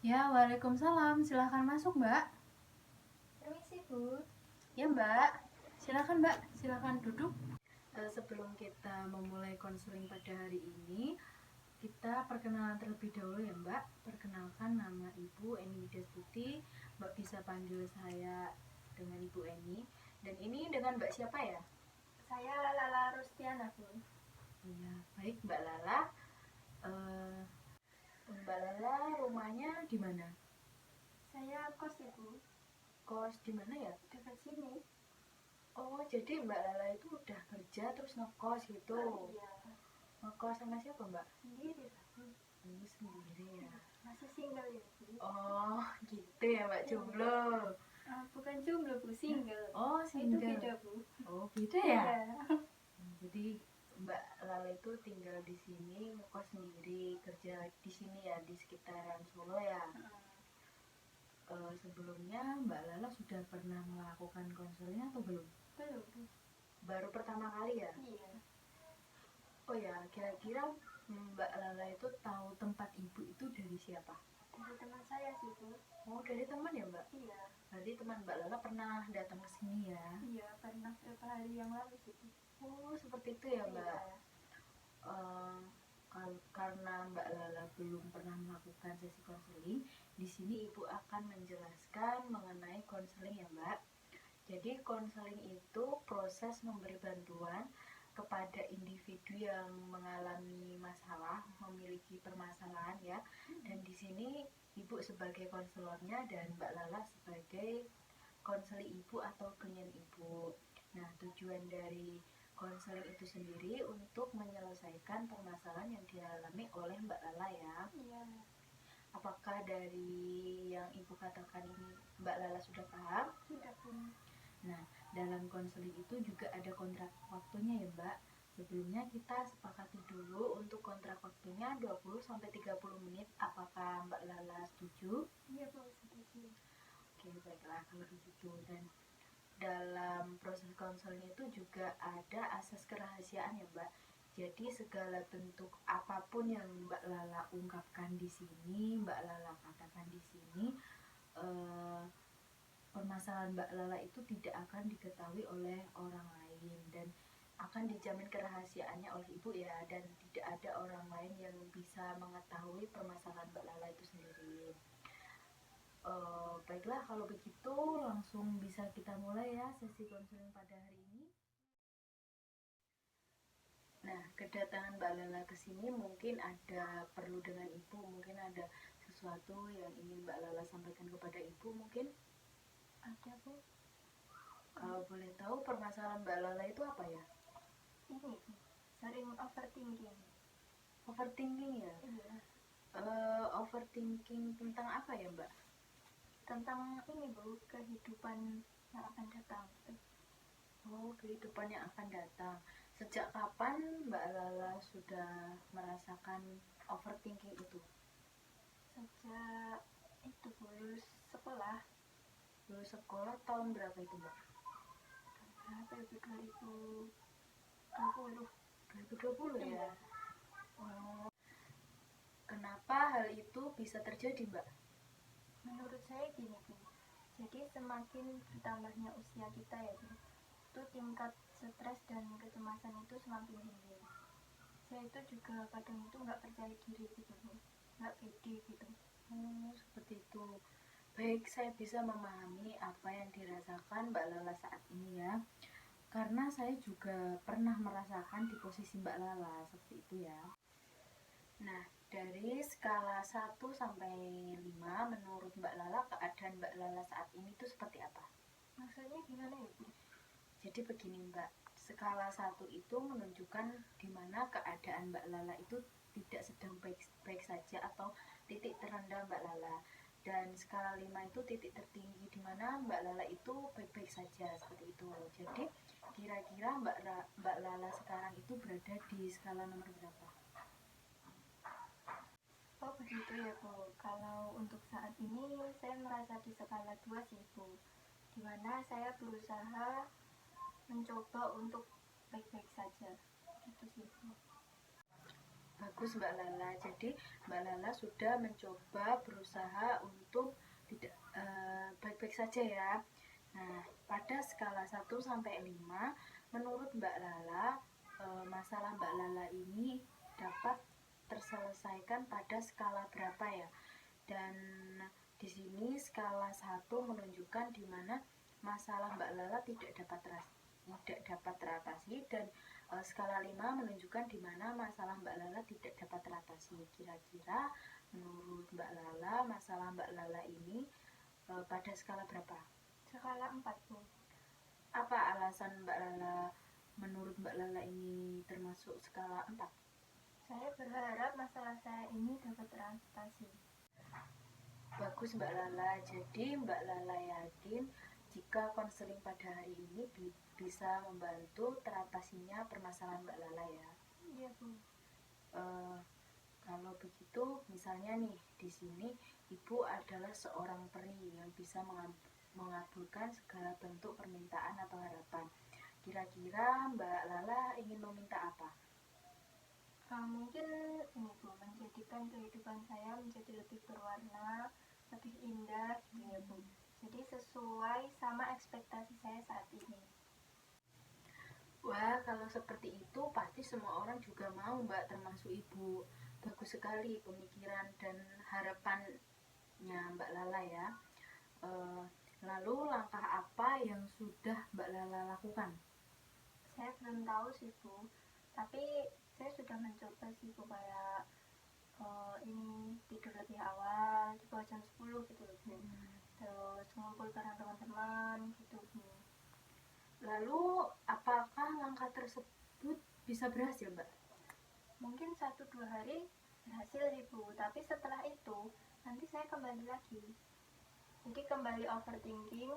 Ya, waalaikumsalam. Silahkan masuk, Mbak. Permisi, Bu. Ya, Mbak. Silahkan, Mbak. Silahkan duduk. Sebelum kita memulai konseling pada hari ini, kita perkenalan terlebih dahulu ya, Mbak. Perkenalkan, nama Ibu Eni Widastuti. Mbak bisa panggil saya dengan Ibu Eni. Dan ini dengan Mbak siapa ya? Saya Lala Rustiana, Bu. Iya, baik Mbak Lala. Mbak Lala rumahnya di mana? Saya kos, Ibu. Kos di mana ya? Dekat sini. Oh, jadi Mbak Lala itu udah kerja terus ngekos gitu. Iya. Ngekos sama siapa, Mbak? Sendiri, Bu. Ini sendiri ya. Masih single ya, Bu. Oh, gitu ya, Mbak, jomblo. Bukan jomblo, Bu. Single. Oh, single. Itu beda, Bu. Oh, beda ya? Iya. Jadi Mbak Lala itu tinggal di sini, ngekos sendiri, kerja di sini ya, di sekitaran Solo ya. Sebelumnya Mbak Lala sudah pernah melakukan konselnya atau belum? Belum, Bu. Baru pertama kali ya? Iya. Oh ya, kira-kira Mbak Lala itu tahu tempat ibu itu dari siapa? Dari teman saya sih, Bu. Oh, dari teman ya, Mbak? Iya. Berarti teman Mbak Lala pernah datang ke sini ya? Iya, pernah beberapa hari yang lalu sih, Bu. Oh, seperti itu ya, Mbak? Iya. Karena Mbak Lala belum pernah melakukan sesi konseling, di sini Ibu akan menjelaskan mengenai konseling ya, Mbak. Jadi konseling itu proses memberi bantuan kepada individu yang mengalami masalah, memiliki permasalahan ya. Dan di sini Ibu sebagai konselornya dan Mbak Lala sebagai konseling Ibu atau klien Ibu. Nah, tujuan dari konseling itu sendiri untuk menyelesaikan permasalahan yang dialami oleh Mbak Lala ya. Iya. Apakah dari yang Ibu katakan ini Mbak Lala sudah paham? Sudah, Bu. Nah, dalam konseling itu juga ada kontrak waktunya ya, Mbak. Sebelumnya kita sepakati dulu untuk kontrak waktunya 20-30 menit. Apakah Mbak Lala setuju? Iya, Bu, setuju. Oke, baiklah kalau begitu. Dan dalam proses konseling itu juga ada asas kerahasiaan ya, Mbak. Jadi segala bentuk apapun yang Mbak Lala ungkapkan di sini, Mbak Lala katakan di sini, permasalahan Mbak Lala itu tidak akan diketahui oleh orang lain dan akan dijamin kerahasiaannya oleh Ibu ya, dan tidak ada orang lain yang bisa mengetahui permasalahan Mbak Lala itu sendiri. Baiklah kalau begitu langsung bisa kita mulai ya sesi konseling pada hari ini. Nah, kedatangan Mbak Lala ke sini mungkin ada perlu dengan Ibu, mungkin ada sesuatu yang ingin Mbak Lala sampaikan kepada Ibu mungkin? Ada, Bu. Kalau boleh tahu permasalahan Mbak Lala itu apa ya? Ini, Bu. Sering overthinking. Overthinking ya? Iya. Overthinking tentang apa ya, Mbak? Tentang ini, Bu, kehidupan yang akan datang. Oh, kehidupan yang akan datang. Sejak kapan Mbak Lala sudah merasakan overthinking itu? Sejak itu, Bu, lulus sekolah. Lulus sekolah tahun berapa itu, Mbak? Berapa itu? 2020. 2020 ya? Oh, kenapa hal itu bisa terjadi, Mbak? Menurut saya gini, Bu. Jadi semakin bertambahnya usia kita ya, Bu, itu tingkat stres dan kecemasan itu semakin tinggi. Saya itu juga kadang itu nggak percaya diri gitu, Bu. Nggak pede gitu. Seperti itu. Baik, saya bisa memahami apa yang dirasakan Mbak Lala saat ini ya. Karena saya juga pernah merasakan di posisi Mbak Lala seperti itu ya. Nah, dari skala 1 sampai 5 menurut Mbak Lala, keadaan Mbak Lala saat ini itu seperti apa? Maksudnya gimana ya, Bu? Jadi begini, Mbak. Skala 1 itu menunjukkan di mana keadaan Mbak Lala itu tidak sedang baik-baik saja atau titik terendah Mbak Lala. Dan skala 5 itu titik tertinggi di mana Mbak Lala itu baik-baik saja seperti itu. Jadi kira-kira Mbak Lala sekarang itu berada di skala nomor berapa? Oh begitu ya, Bu. Kalau untuk saat ini saya merasa di skala 2 sih, Bu. Dimana saya berusaha mencoba untuk baik-baik saja. Gitu sih, Bu. Bagus Mbak Lala. Jadi Mbak Lala sudah mencoba berusaha untuk tidak baik-baik saja ya. Nah, pada skala 1 sampai 5, menurut Mbak Lala, masalah Mbak Lala ini dapat terselesaikan pada skala berapa ya? Dan di sini skala 1 menunjukkan di mana masalah Mbak Lala tidak dapat teratasi, dan skala 5 menunjukkan di mana masalah Mbak Lala tidak dapat teratasi. Kira-kira menurut Mbak Lala, masalah Mbak Lala ini pada skala berapa? Skala 4, Bu. Apa alasan Mbak Lala, menurut Mbak Lala ini termasuk skala 4? Saya berharap masalah saya ini dapat teratasi. Bagus Mbak Lala. Jadi Mbak Lala yakin jika konseling pada hari ini bisa membantu teratasinya permasalahan Mbak Lala ya. Iya, Bu. Kalau begitu, misalnya nih di sini Ibu adalah seorang peri yang bisa mengabulkan segala bentuk permintaan atau harapan. Kira-kira Mbak Lala ingin meminta apa? Mungkin ini, Bu, menjadikan kehidupan saya menjadi lebih berwarna, lebih indah gitu ya, Bu. Jadi sesuai sama ekspektasi saya saat ini. Wah, kalau seperti itu pasti semua orang juga mau Mbak, termasuk Ibu. Bagus sekali pemikiran dan harapannya Mbak Lala ya. Lalu langkah apa yang sudah Mbak Lala lakukan? Saya belum tahu sih, Bu. Tapi saya sudah mencoba sih, Bu, kayak ini tidur lebih awal, di bawah jam 10 gitu loh, Bu. Terus ngumpul bareng teman-teman gitu, Bu. Lalu apakah langkah tersebut bisa berhasil Mbak? Mungkin 1-2 hari berhasil sih, Bu. Tapi setelah itu nanti saya kembali lagi. Jadi kembali overthinking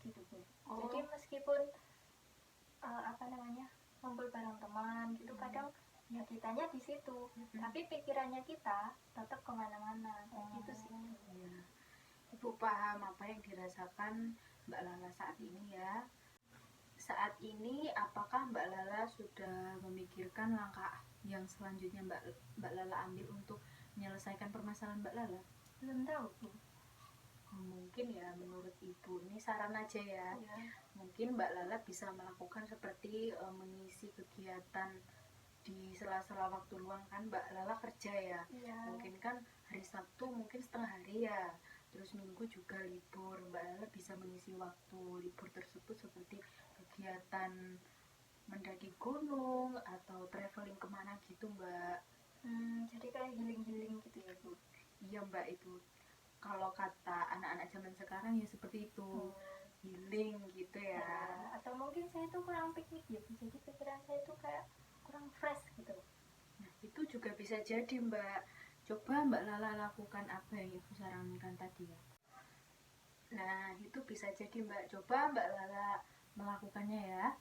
gitu, Bu. Jadi meskipun ngumpul bareng teman gitu, kadang ya kitanya di situ, tapi pikirannya kita tetap kemana-mana gitu sih. Ya. Ibu paham apa yang dirasakan Mbak Lala saat ini ya. Saat ini apakah Mbak Lala sudah memikirkan langkah yang selanjutnya Mbak Lala ambil untuk menyelesaikan permasalahan Mbak Lala? Belum tahu, Bu. Mungkin ya menurut Ibu, ini saran aja ya. Ya. Mungkin Mbak Lala bisa melakukan seperti mengisi kegiatan di sela-sela waktu luang, kan Mbak Lala kerja ya. Mungkin kan hari Sabtu mungkin setengah hari ya, terus Minggu juga libur. Mbak Lala bisa mengisi waktu libur tersebut seperti kegiatan mendaki gunung atau traveling kemana gitu Mbak. Jadi kayak healing-healing gitu ya, Bu. Iya Mbak, itu kalau kata anak-anak zaman sekarang ya seperti itu, healing gitu ya. Atau mungkin saya tuh kurang piknik ya, Bu. Jadi pikiran saya tuh kayak kurang fresh gitu. Nah, itu juga bisa jadi Mbak. Coba Mbak Lala lakukan apa yang Ibu sarankan tadi ya. Nah, itu bisa jadi Mbak. Coba Mbak Lala melakukannya ya.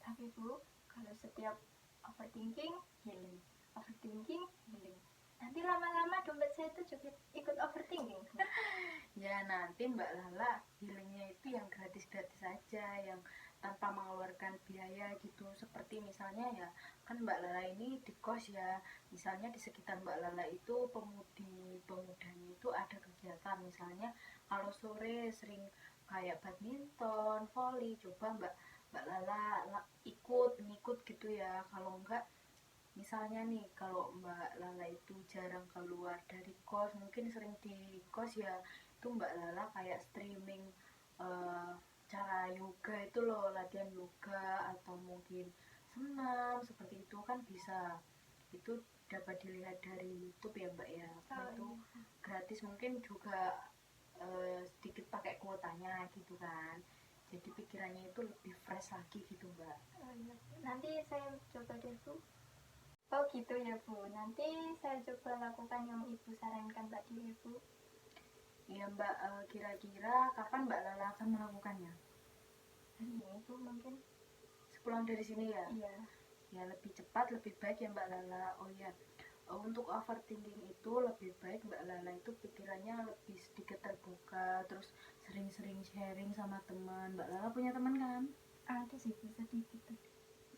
Tapi Bu, kalau setiap overthinking, healing. Overthinking, healing. Nanti lama-lama dompet saya itu juga ikut overthinking. Ya, nanti Mbak Lala healingnya itu yang gratis-gratis saja, yang tanpa mengeluarkan biaya gitu. Seperti misalnya ya, kan Mbak Lala ini di kos ya. Misalnya di sekitar Mbak Lala itu pemudanya itu ada kegiatan. Misalnya kalau sore sering kayak badminton, volley, coba Mbak Lala ngikut gitu ya. Kalau enggak, misalnya nih kalau Mbak Lala itu jarang keluar dari kos, mungkin sering di kos ya, itu Mbak Lala kayak streaming cara yoga itu loh, latihan yoga atau mungkin senam seperti itu kan bisa. Itu dapat dilihat dari YouTube ya Mbak ya. Itu gratis, mungkin juga sedikit pakai kuotanya gitu kan. Jadi pikirannya itu lebih fresh lagi gitu Mbak. Nanti saya coba deh, Bu. Oh gitu ya, Bu. Nanti saya coba lakukan yang Ibu sarankan tadi ya, Bu. Iya Mbak, kira-kira kapan Mbak Lala akan melakukannya? Hari ini, Bu, mungkin. Sepulang dari sini ya? Iya. Ya lebih cepat lebih baik ya Mbak Lala. Oh ya, untuk overthinking itu lebih baik Mbak Lala itu pikirannya lebih sedikit terbuka, terus sering-sering sharing sama teman. Mbak Lala punya teman kan? Ada sih, Bu, sedikit.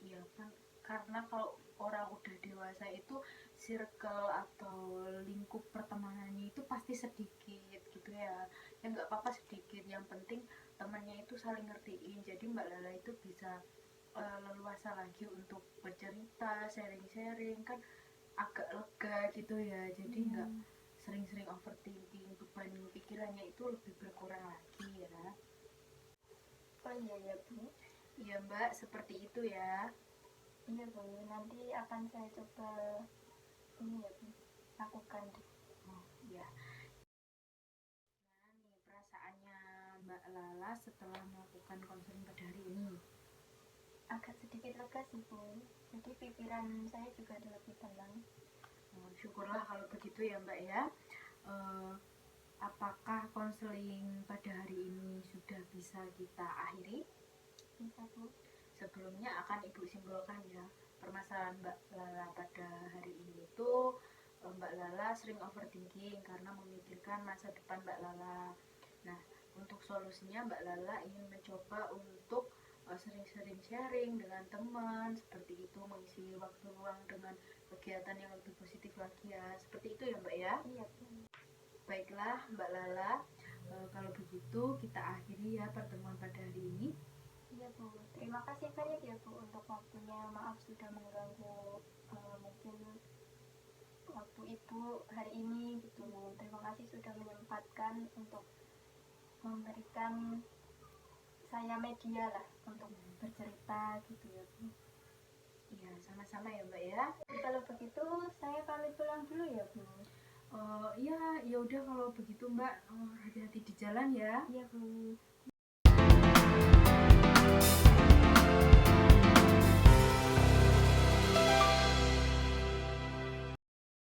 Iya kan, karena kalau orang udah dewasa itu circle atau lingkup pertemanannya itu pasti sedikit gitu ya. Ya nggak apa-apa sedikit, yang penting temannya itu saling ngertiin. Jadi Mbak Lala itu bisa leluasa lagi untuk bercerita, sharing-sharing, kan agak lega gitu ya. Jadi nggak sering-sering overthinking, beban pikirannya itu lebih berkurang lagi ya. Oh iya ya Bu. Iya Mbak, seperti itu ya. Iya Bu, nanti akan saya coba ini ya Bu, lakukan deh. Oh iya. Nah nih perasaannya Mbak Lala setelah melakukan konseling pada hari ini. Agak sedikit lega sih Bu, jadi pikiran saya juga ada lebih tenang. Oh, syukurlah kalau begitu ya Mbak ya. Eh, apakah konseling pada hari ini sudah bisa kita akhiri? Bisa Bu. Sebelumnya akan Ibu simpulkan ya, permasalahan Mbak Lala pada hari ini itu Mbak Lala sering overthinking karena memikirkan masa depan Mbak Lala. Nah, untuk solusinya Mbak Lala ingin mencoba untuk sering-sering sharing dengan teman, seperti itu, mengisi waktu luang dengan kegiatan yang lebih positif lagi ya. Seperti itu ya Mbak ya. Iya Bu. Baiklah Mbak Lala, kalau begitu kita akhiri ya pertemuan pada hari ini. Iya Bu, terima kasih banyak ya Bu untuk waktunya. Maaf sudah mengganggu mungkin waktu Ibu hari ini gitu. Terima kasih sudah menyempatkan untuk memberikan saya media lah untuk bercerita gitu ya Bu. Iya, sama-sama ya Mbak ya. Kalau begitu saya pamit pulang dulu ya Bu. Ya udah kalau begitu Mbak, hati-hati di jalan ya. Iya Bu.